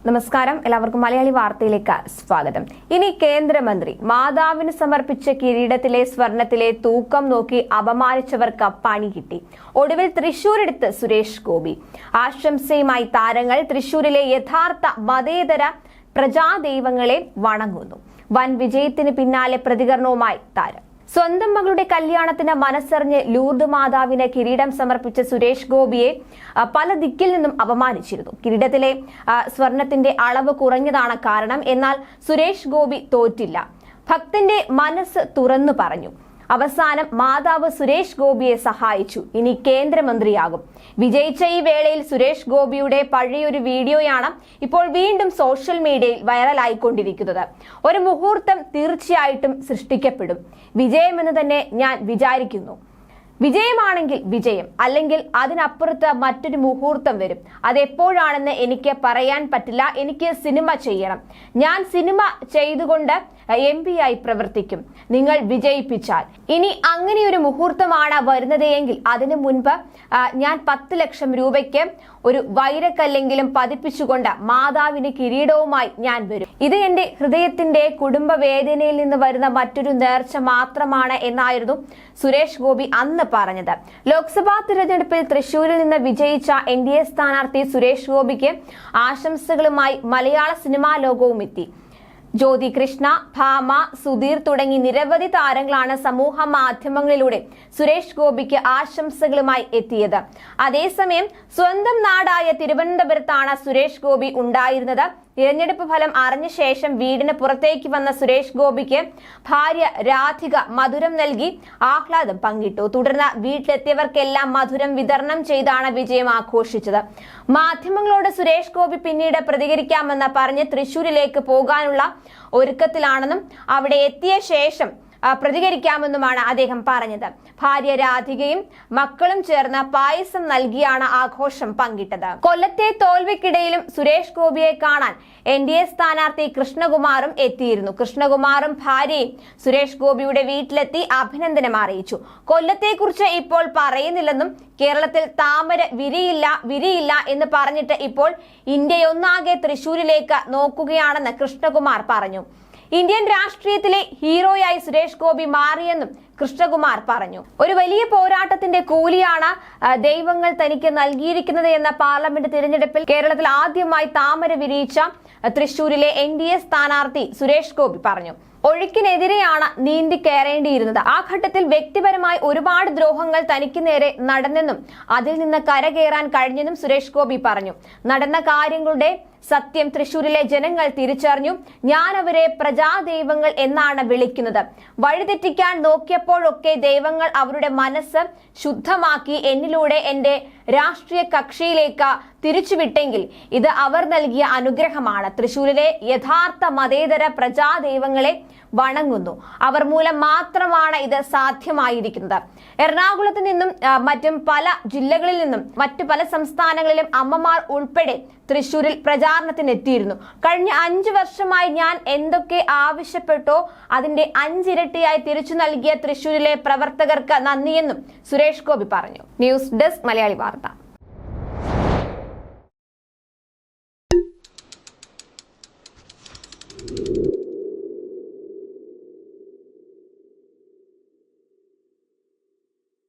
നമസ്കാരം, എല്ലാവർക്കും മലയാളി വാർത്തയിലേക്ക് സ്വാഗതം. ഇനി കേന്ദ്രമന്ത്രി മാതാവിന് സമർപ്പിച്ച കിരീടത്തിലെ സ്വർണത്തിലെ തൂക്കം നോക്കി അപമാനിച്ചവർക്ക് പണി കിട്ടി. ഒടുവിൽ തൃശൂരെടുത്ത് സുരേഷ് ഗോപി. ആശംസയുമായി താരങ്ങൾ തൃശൂരിലെ യഥാർത്ഥ മതേതര പ്രജാദൈവങ്ങളെ വണങ്ങുന്നു. വൻ വിജയത്തിന് പിന്നാലെ പ്രതികരണവുമായി താരം. സ്വന്തം മകളുടെ കല്യാണത്തിന് മനസ്സറിഞ്ഞ് ലൂർദ് മാതാവിന് കിരീടം സമർപ്പിച്ച സുരേഷ് ഗോപിയെ പല ദിക്കിൽ നിന്നും അപമാനിച്ചിരുന്നു. കിരീടത്തിലെ സ്വർണത്തിന്റെ അളവ് കുറഞ്ഞതാണ് കാരണം. എന്നാൽ സുരേഷ് ഗോപി തോറ്റില്ല. ഭക്തന്റെ മനസ്സ് തുറന്നു പറഞ്ഞു. അവസാനം മാതാവ് സുരേഷ് ഗോപിയെ സഹായിച്ചു. ഇനി കേന്ദ്രമന്ത്രിയാകും. വിജയിച്ച ഈ വേളയിൽ സുരേഷ് ഗോപിയുടെ പഴയൊരു വീഡിയോയാണ് ഇപ്പോൾ വീണ്ടും സോഷ്യൽ മീഡിയയിൽ വൈറലായിക്കൊണ്ടിരിക്കുന്നത്. ഒരു മുഹൂർത്തം തീർച്ചയായിട്ടും സൃഷ്ടിക്കപ്പെടും. വിജയമെന്ന് തന്നെ ഞാൻ വിചാരിക്കുന്നു. വിജയമാണെങ്കിൽ വിജയം, അല്ലെങ്കിൽ അതിനപ്പുറത്ത് മറ്റൊരു മുഹൂർത്തം വരും. അതെപ്പോഴാണെന്ന് എനിക്ക് പറയാൻ പറ്റില്ല. എനിക്ക് സിനിമ ചെയ്യണം. ഞാൻ സിനിമ ചെയ്തുകൊണ്ട് MP ആയി പ്രവർത്തിക്കും. നിങ്ങൾ വിജയിപ്പിച്ചാൽ. ഇനി അങ്ങനെയൊരു മുഹൂർത്തമാണ് വരുന്നത് എങ്കിൽ അതിനു മുൻപ് ഞാൻ 10 ലക്ഷം രൂപയ്ക്ക് ഒരു വൈരക്കല്ലെങ്കിലും പതിപ്പിച്ചുകൊണ്ട് മാതാവിന് കിരീടവുമായി ഞാൻ വരും. ഇത് എന്റെ ഹൃദയത്തിന്റെ കുടുംബ വേദനയിൽ നിന്ന് വരുന്ന മറ്റൊരു നേർച്ച മാത്രമാണ് എന്നായിരുന്നു സുരേഷ് ഗോപി അന്ന് പറഞ്ഞത്. ലോക്സഭാ തിരഞ്ഞെടുപ്പിൽ തൃശൂരിൽ നിന്ന് വിജയിച്ച NDA സ്ഥാനാർത്ഥി സുരേഷ് ഗോപിക്ക് ആശംസകളുമായി മലയാള സിനിമാ ലോകവും എത്തി. ജ്യോതി കൃഷ്ണ, ഭാമ, സുധീർ തുടങ്ങി നിരവധി താരങ്ങളാണ് സമൂഹ മാധ്യമങ്ങളിലൂടെ സുരേഷ് ഗോപിക്ക് ആശംസകളുമായി എത്തിയത്. അതേസമയം സ്വന്തം നാടായ തിരുവനന്തപുരത്താണ് സുരേഷ് ഗോപി ഉണ്ടായിരുന്നത്. തിരഞ്ഞെടുപ്പ് ഫലം അറിഞ്ഞ ശേഷം വീടിന് പുറത്തേക്ക് വന്ന സുരേഷ് ഗോപിക്ക് ഭാര്യ രാധിക മധുരം നൽകി ആഹ്ലാദം പങ്കിട്ടു. തുടർന്ന് വീട്ടിലെത്തിയവർക്കെല്ലാം മധുരം വിതരണം ചെയ്താണ് വിജയം ആഘോഷിച്ചത്. മാധ്യമങ്ങളോട് സുരേഷ് ഗോപി പിന്നീട് പ്രതികരിക്കാമെന്ന് പറഞ്ഞ് തൃശൂരിലേക്ക് പോകാനുള്ള ഒരുക്കത്തിലാണെന്നും അവിടെ എത്തിയ ശേഷം പ്രതികരിക്കാമെന്നുമാണ് അദ്ദേഹം പറഞ്ഞത്. ഭാര്യ രാധികയും മക്കളും ചേർന്ന് പായസം നൽകിയാണ് ആഘോഷം പങ്കിട്ടത്. കൊല്ലത്തെ തോൽവിക്കിടയിലും സുരേഷ് ഗോപിയെ കാണാൻ NDA സ്ഥാനാർത്ഥി കൃഷ്ണകുമാറും എത്തിയിരുന്നു. കൃഷ്ണകുമാറും ഭാര്യയും സുരേഷ് ഗോപിയുടെ വീട്ടിലെത്തി അഭിനന്ദനം അറിയിച്ചു. കൊല്ലത്തെക്കുറിച്ച് ഇപ്പോൾ പറയുന്നില്ലെന്നും കേരളത്തിൽ താമര വിരിയില്ല എന്ന് പറഞ്ഞിട്ട് ഇപ്പോൾ ഇന്ത്യയൊന്നാകെ തൃശൂരിലേക്ക് നോക്കുകയാണെന്ന് കൃഷ്ണകുമാർ പറഞ്ഞു. ഇന്ത്യൻ രാഷ്ട്രീയത്തിലെ ഹീറോയായി സുരേഷ് ഗോപി മാറിയെന്നും കൃഷ്ണകുമാർ പറഞ്ഞു. ഒരു വലിയ പോരാട്ടത്തിന്റെ കൂലിയാണ് ദൈവങ്ങൾ തനിക്ക് നൽകിയിരിക്കുന്നത് എന്ന പാർലമെന്റ് തിരഞ്ഞെടുപ്പിൽ കേരളത്തിൽ ആദ്യമായി താമര വിരിയിച്ച തൃശൂരിലെ NDA സ്ഥാനാർത്ഥി സുരേഷ് ഗോപി പറഞ്ഞു. ഒഴുക്കിനെതിരെയാണ് നീന്തി കയറേണ്ടിയിരുന്നത്. ആ ഘട്ടത്തിൽ വ്യക്തിപരമായി ഒരുപാട് ദ്രോഹങ്ങൾ തനിക്ക് നേരെ നടന്നെന്നും അതിൽ നിന്ന് കരകയറാൻ കഴിഞ്ഞെന്നും സുരേഷ് ഗോപി പറഞ്ഞു. നടന്ന കാര്യങ്ങളുടെ സത്യം തൃശൂരിലെ ജനങ്ങൾ തിരിച്ചറിഞ്ഞു. ഞാൻ അവരെ പ്രജാദൈവങ്ങൾ എന്നാണ് വിളിക്കുന്നത്. വഴിതെറ്റിക്കാൻ നോക്കിയപ്പോഴൊക്കെ ദൈവങ്ങൾ അവരുടെ മനസ്സ് ശുദ്ധമാക്കി എന്നിലൂടെ എന്റെ രാഷ്ട്രീയ കക്ഷിയിലേക്ക് തിരിച്ചുവിട്ടെങ്കിൽ ഇത് അവർ നൽകിയ അനുഗ്രഹമാണ്. തൃശൂരിലെ യഥാർത്ഥ മതേതര പ്രജാദൈവങ്ങളെ വണങ്ങുന്നു. അവർ മൂലം മാത്രമാണ് ഇത് സാധ്യമായിരിക്കുന്നത്. എറണാകുളത്ത് നിന്നും മറ്റും പല ജില്ലകളിൽ നിന്നും മറ്റു പല സംസ്ഥാനങ്ങളിലും അമ്മമാർ ഉൾപ്പെടെ തൃശൂരിൽ പ്രചാരണത്തിനെത്തിയിരുന്നു. കഴിഞ്ഞ 5 വർഷമായി ഞാൻ എന്തൊക്കെ ആവശ്യപ്പെട്ടോ അതിന്റെ 5 ഇരട്ടിയായി തിരിച്ചു നൽകിയ തൃശൂരിലെ പ്രവർത്തകർക്ക് നന്ദിയെന്നും സുരേഷ് ഗോപി പറഞ്ഞു. ന്യൂസ് ഡെസ്ക് മലയാളി വാർത്ത.